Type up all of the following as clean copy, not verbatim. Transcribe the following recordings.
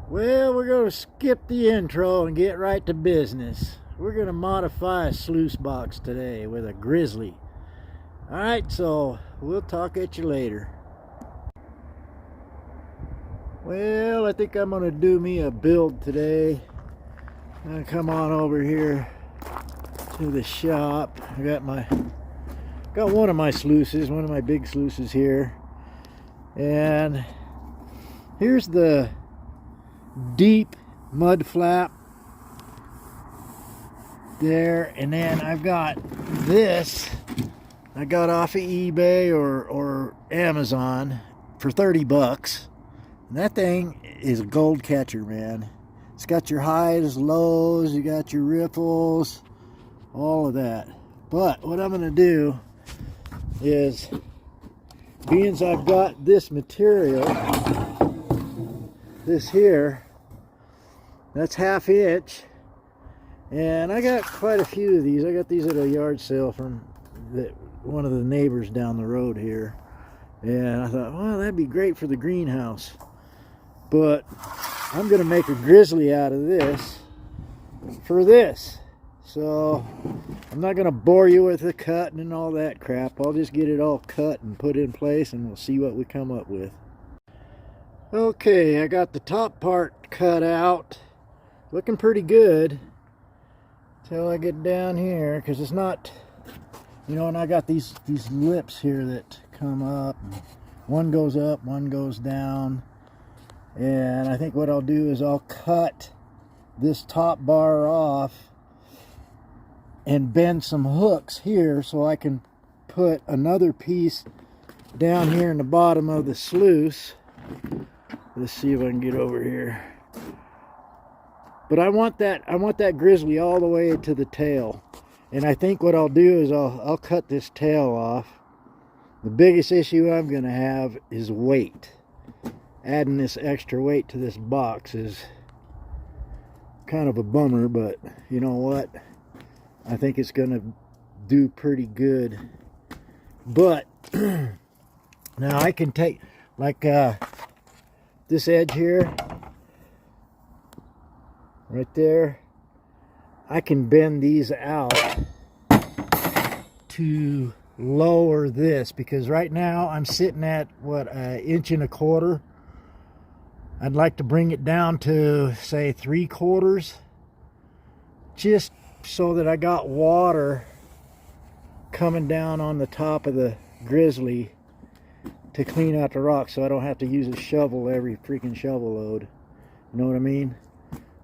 Well, we're going to skip the intro and get right to business. We're going to modify a sluice box today with a Grizzly. Alright, so we'll talk at you later. Well, I think I'm going to do me a build today. I'm going to come on over here to the shop. I got one of my sluices, one of my big sluices here. And here's the deep mud flap there, and then I've got this I got off of eBay or Amazon for 30 bucks. And that thing is a gold catcher, man. It's got your highs, lows, you got your ripples, all of that. But what I'm gonna do is, being as I've got this material, this here, that's 1/2 inch, and I got quite a few of these. I got these at a yard sale from one of the neighbors down the road here, and I thought, well, that'd be great for the greenhouse. But I'm gonna make a Grizzly out of this for this, so I'm not gonna bore you with the cutting and all that crap. I'll just get it all cut and put in place, and we'll see what we come up with. Okay, I got the top part cut out, looking pretty good till I get down here, because it's not, you know, and I got these lips here that come up. One goes up, one goes down, and I think what I'll do is I'll cut this top bar off and bend some hooks here so I can put another piece down here in the bottom of the sluice. Let's see if I can get over here. But I want that Grizzly all the way to the tail. And I think what I'll do is I'll cut this tail off. The biggest issue I'm gonna have is weight. Adding this extra weight to this box is kind of a bummer, but you know what? I think it's gonna do pretty good. But now I can take, like, this edge here, right there, I can bend these out to lower this, because right now I'm sitting at what, 1.25 inches. I'd like to bring it down to, say, 3/4, just so that I got water coming down on the top of the Grizzly to clean out the rocks, so I don't have to use a shovel every freaking shovel load. You know what I mean?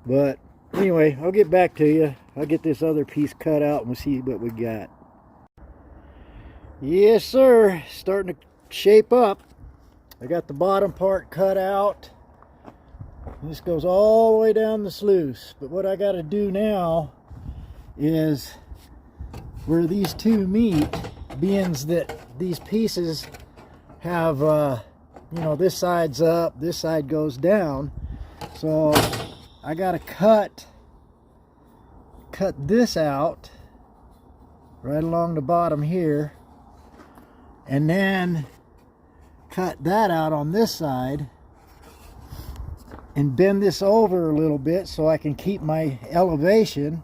But anyway, I'll get back to you. I'll get this other piece cut out and we'll see what we got. Yes, sir. Starting to shape up. I got the bottom part cut out. This goes all the way down the sluice. But what I got to do now is, where these two meet, being that these pieces have, you know, this side's up, this side goes down, so I gotta cut this out right along the bottom here, and then cut that out on this side and bend this over a little bit so I can keep my elevation,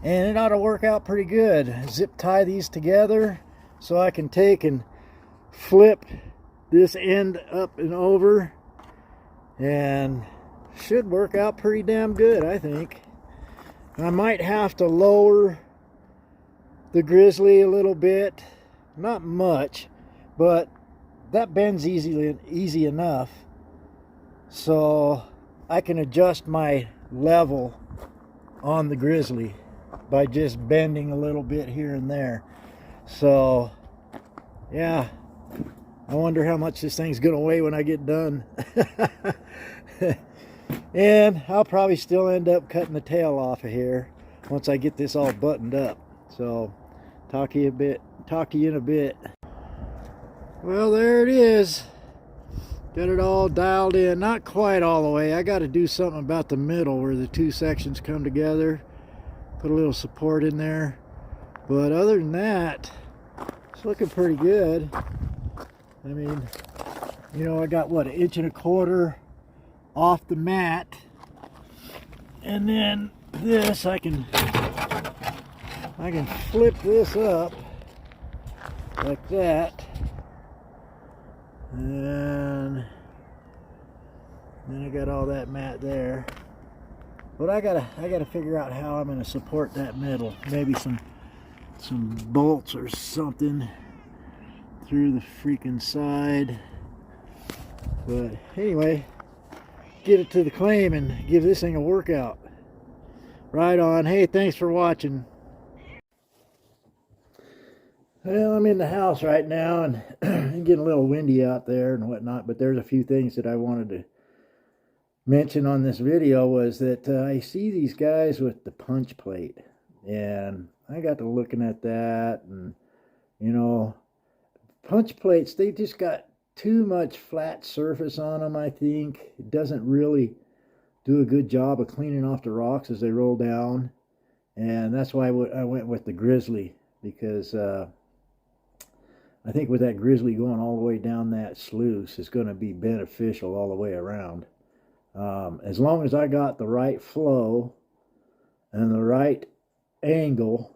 and it ought to work out pretty good. Zip tie these together so I can take and flip this end up and over, and should work out pretty damn good, I think. I might have to lower the Grizzly a little bit, not much, but that bends easy enough, so I can adjust my level on the Grizzly by just bending a little bit here and there. So yeah, I wonder how much this thing's gonna weigh when I get done. And I'll probably still end up cutting the tail off of here once I get this all buttoned up. So talk to you in a bit. Well, there it is. Got it all dialed in. Not quite all the way. I got to do something about the middle where the two sections come together. Put a little support in there. But other than that, it's looking pretty good. I mean, you know, I got what, 1.25 inches off the mat. And then this, I can flip this up like that. And then I got all that mat there. But I gotta figure out how I'm gonna support that metal. Maybe some bolts or something through the freaking side. But anyway, get it to the claim and give this thing a workout. Right on. Hey, thanks for watching. Well, I'm in the house right now, and it's getting a little windy out there and whatnot, but there's a few things that I wanted to mention on this video. Was that I see these guys with the punch plate, and I got to looking at that, and you know, punch plates, they just got too much flat surface on them. I think it doesn't really do a good job of cleaning off the rocks as they roll down, and that's why I went with the Grizzly, because I think with that Grizzly going all the way down that sluice is going to be beneficial all the way around. As long as I got the right flow and the right angle,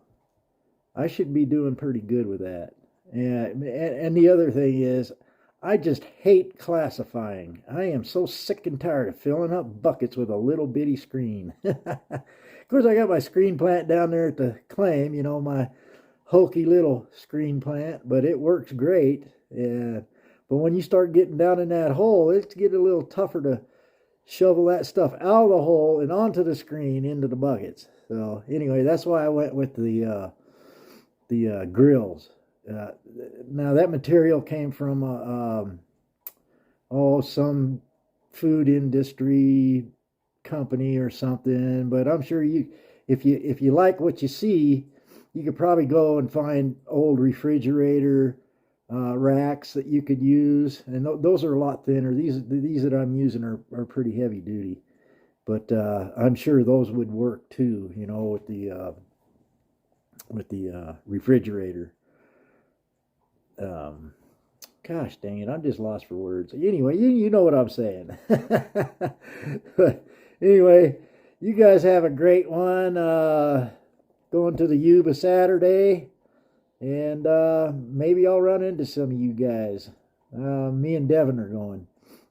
I should be doing pretty good with that. And the other thing is, I just hate classifying. I am so sick and tired of filling up buckets with a little bitty screen. Of course, I got my screen plant down there at the claim, you know, my hokey little screen plant, but it works great. But when you start getting down in that hole, it's getting a little tougher to shovel that stuff out of the hole and onto the screen into the buckets. So anyway, that's why I went with the grills. Now that material came from some food industry company or something, but I'm sure if you like what you see, you could probably go and find old refrigerator racks that you could use, and those are a lot thinner. These that I'm using are pretty heavy duty, but I'm sure those would work too, you know, with the refrigerator. Gosh dang it, I'm just lost for words. Anyway, you know what I'm saying. But anyway, you guys have a great one. Going to the Yuba Saturday, and maybe I'll run into some of you guys. Me and Devin are going,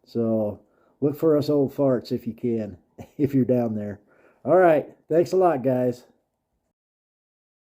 so look for us old farts if you can, if you're down there. All right, thanks a lot, guys.